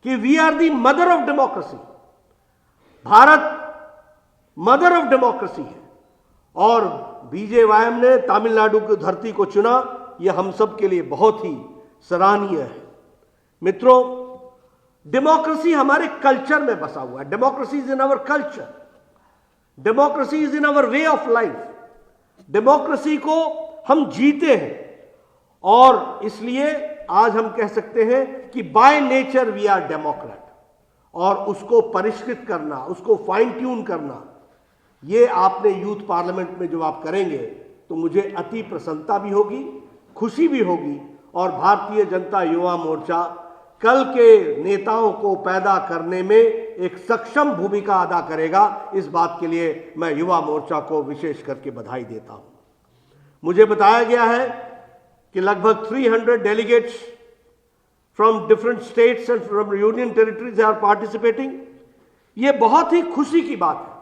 कि we are the mother of democracy. Bharat mother of democracy है और बीजेवाईएम ने तमिलनाडु की धरती को चुना, यह हम सब के लिए बहुत ही सराहनीय है। मित्रों, डेमोक्रेसी हमारे कल्चर में बसा हुआ है। Democracy is in our culture, democracy is in our way of life. Democracy को हम जीते हैं और इसलिए आज हम कह सकते हैं कि by nature we are democrat. और उसको परिष्कृत करना, उसको फाइन ट्यून करना, ये आपने यूथ पार्लियामेंट में जो आप करेंगे तो मुझे अति प्रसन्नता भी होगी, खुशी भी होगी। और भारतीय जनता युवा मोर्चा कल के नेताओं को पैदा करने में एक सक्षम भूमिका अदा करेगा। इस बात के लिए मैं युवा मोर्चा को विशेष करके बधाई देता हूं। मुझे बताया गया है कि लगभग 300 delegates from different states and from union territories are participating. ये बहुत ही खुशी की बात है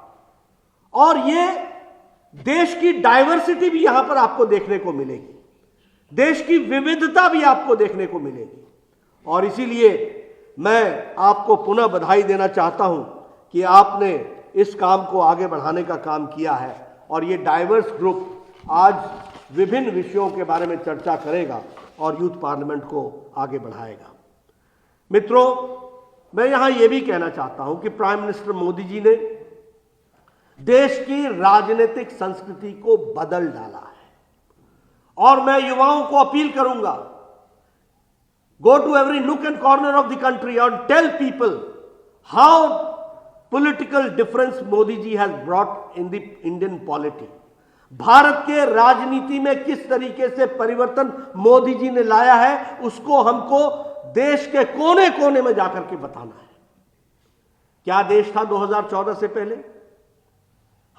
और ये देश की डाइवर्सिटी भी यहां पर आपको देखने को मिलेगी, देश की विविधता भी आपको देखने को मिलेगी। और इसीलिए मैं आपको पुनः बधाई देना चाहता हूं कि आपने इस काम को आगे बढ़ाने का काम किया है और ये डाइवर्स ग्रुप आज विभिन्न विषयों के बारे में चर्चा करेगा और यूथ पार्लियामेंट को आगे बढ़ाएगा। मित्रों, मैं यहां यह भी कहना चाहता हूं कि प्राइम मिनिस्टर मोदी जी ने देश की राजनीतिक संस्कृति को बदल डाला है और मैं युवाओं को अपील करूंगा, go to every nook and corner of the country और tell people how political difference Modi ji has brought in the Indian polity. Bharat के राजनीति में किस तरीके से परिवर्तन मोदी जी ने लाया है, उसको हमको देश के कोने कोने में जाकर के बताना है। क्या देश था 2014 से पहले?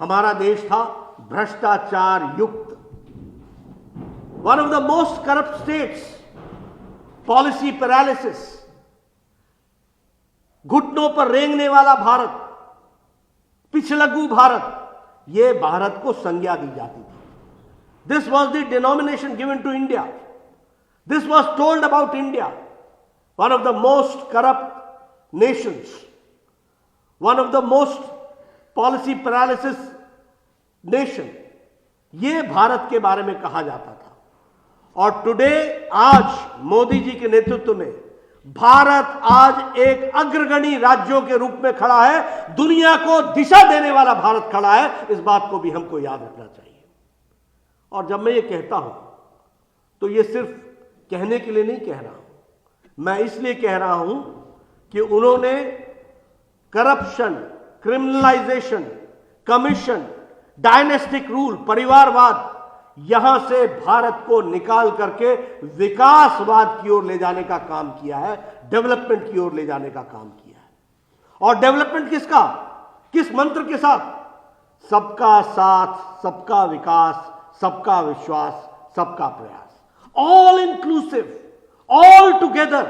हमारा देश था भ्रष्टाचार युक्त, one of the most corrupt states, policy paralysis, घुटनों पर रेंगने वाला भारत, पिछलग्गू भारत, यह भारत को संज्ञा दी जाती थी। This was the denomination given to India, this was told about India, one of the most corrupt nations, one of the most policy paralysis nation, यह भारत के बारे में कहा जाता था। और टुडे, आज मोदी जी के नेतृत्व में भारत आज एक अग्रगणी राज्यों के रूप में खड़ा है, दुनिया को दिशा देने वाला भारत खड़ा है। इस बात को भी हमको याद रखना चाहिए। और जब मैं ये कहता हूं तो ये सिर्फ कहने के लिए नहीं कह रहा हूं, मैं इसलिए कह रहा हूं कि उन्होंने corruption, criminalisation, commission, dynastic rule, परिवारवाद, यहां से भारत को निकाल करके विकासवाद की ओर ले जाने का काम किया है, डेवलपमेंट की ओर ले जाने का काम किया है। और डेवलपमेंट किसका, किस मंत्र के साथ? सबका साथ, सबका विकास, सबका विश्वास, सबका प्रयास, ऑल इंक्लूसिव, ऑल टुगेदर,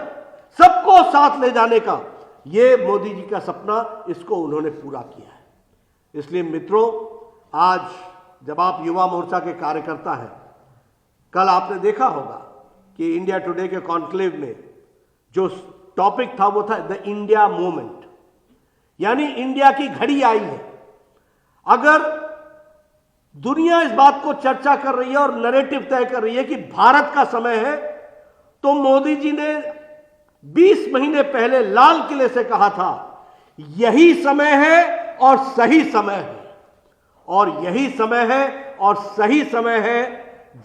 सबको साथ ले जाने का ये मोदी जी का सपना, इसको उन्होंने पूरा किया है। इसलिए मित्रों, आज जब आप युवा मोर्चा के कार्यकर्ता हैं, कल आपने देखा होगा कि इंडिया टुडे के कॉन्क्लेव में जो टॉपिक था वो था द इंडिया मूवमेंट, यानी इंडिया की घड़ी आई है। अगर दुनिया इस बात को चर्चा कर रही है और नैरेटिव तय कर रही है कि भारत का समय है, तो मोदी जी ने 20 महीने पहले लाल किले से कहा था यही समय है और सही समय है। और यही समय है और सही समय है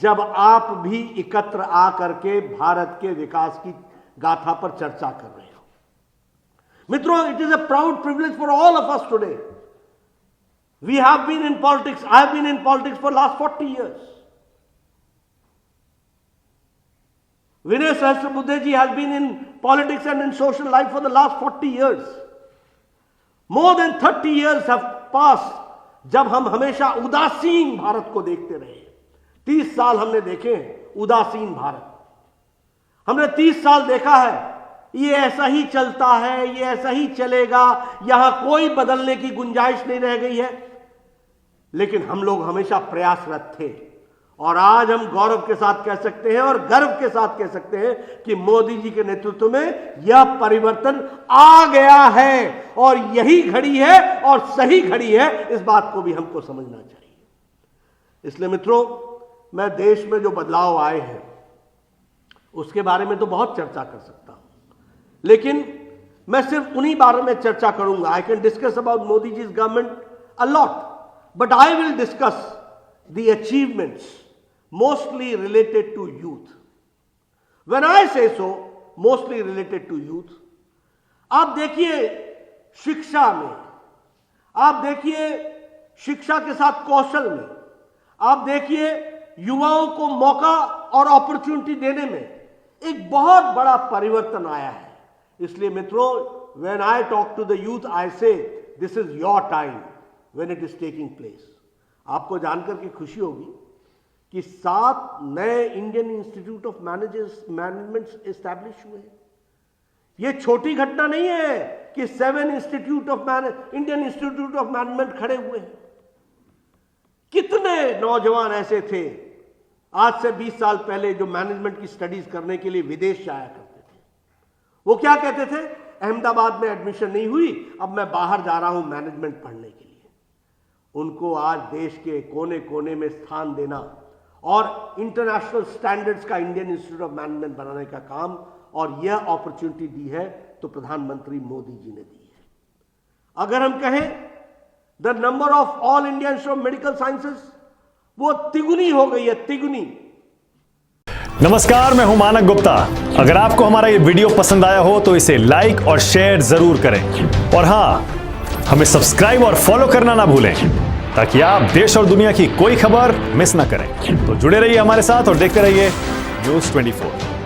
जब आप भी एकत्र आकर के भारत के विकास की गाथा पर चर्चा कर रहे हो। मित्रों, it is a proud privilege for all of us today. We have been in politics, I have been in politics for last 40 years. Vinay Sahasrabudhe ji has been in politics and in social life for the last 40 years. More than 30 years have passed जब हम हमेशा उदासीन भारत को देखते रहे। 30 साल हमने देखे हैं उदासीन भारत। हमने 30 साल देखा है ये ऐसा ही चलता है, ये ऐसा ही चलेगा, यहां कोई बदलने की गुंजाइश नहीं रह गई है। लेकिन हम लोग हमेशा प्रयासरत थे और आज हम गौरव के साथ कह सकते हैं और गर्व के साथ कह सकते हैं कि मोदी जी के नेतृत्व में यह परिवर्तन आ गया है और यही घड़ी है और सही घड़ी है। इस बात को भी हमको समझना चाहिए। इसलिए मित्रों, मैं देश में जो बदलाव आए हैं उसके बारे में तो बहुत चर्चा कर सकता हूं, लेकिन मैं सिर्फ उन्हीं बारे में चर्चा करूंगा। I can discuss about Modi ji's government a lot, but I will discuss the achievements mostly related to youth. When I say so mostly related to youth, आप देखिए शिक्षा में, आप देखिए शिक्षा के साथ कौशल में, आप देखिए युवाओं को मौका और अपॉर्चुनिटी देने में एक बहुत बड़ा परिवर्तन आया है। इसलिए मित्रों, when I talk to the youth, I say this is your time when it is taking place. आपको जानकर के खुशी होगी कि 7 नए Indian Institute of Management establish हुए हैं। यह छोटी घटना नहीं है कि 7 इंडियन इंस्टीट्यूट ऑफ मैनेजमेंट खड़े हुए हैं। कितने नौजवान ऐसे थे आज से 20 साल पहले जो मैनेजमेंट की स्टडीज करने के लिए विदेश जाया करते थे? वो क्या कहते थे? अहमदाबाद में एडमिशन नहीं हुई, अब मैं बाहर जा रहा हूं मैनेजमेंट पढ़ने के लिए। उनको आज देश के कोने कोने में स्थान देना और इंटरनेशनल स्टैंडर्ड्स का इंडियन इंस्टीट्यूट ऑफ मैनेजमेंट बनाने का काम और यह अपॉर्चुनिटी दी है तो प्रधानमंत्री मोदी जी ने दी है। अगर हम कहें the number of all India institute of medical sciences, वो तिगुनी हो गई है, तिगुनी। नमस्कार, मैं हूं मानक गुप्ता। अगर आपको हमारा ये वीडियो पसंद आया हो तो इसे लाइक और शेयर जरूर करें और हां, हमें सब्सक्राइब और फॉलो करना ना भूलें ताकि आप देश और दुनिया की कोई खबर मिस ना करें। तो जुड़े रहिए हमारे साथ और देखते रहिए News 24।